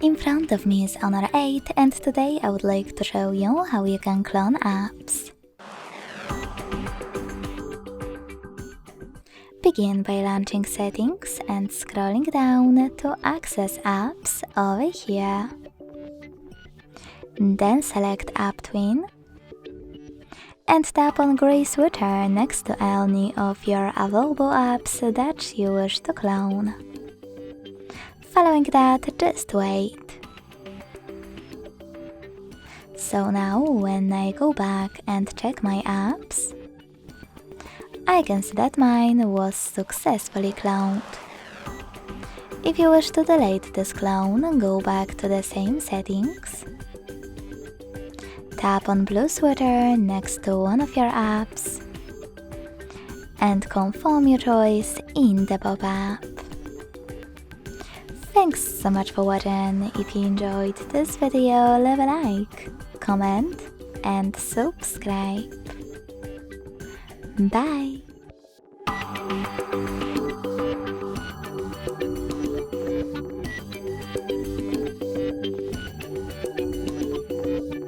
In front of me is Honor 8 and today I would like to show you how you can clone apps. Begin by launching Settings and scrolling down to access apps over here. Then select App Twin and tap on grey switcher next to any of your available apps that you wish to clone. Following that, just wait. So now, when I go back and check my apps, I can see that mine was successfully cloned. If you wish to delete this clone, go back to the same settings. Tap on blue sweater next to one of your apps and confirm your choice in the pop-up. Thanks so much for watching. If you enjoyed this video, leave a like, comment and subscribe. Bye!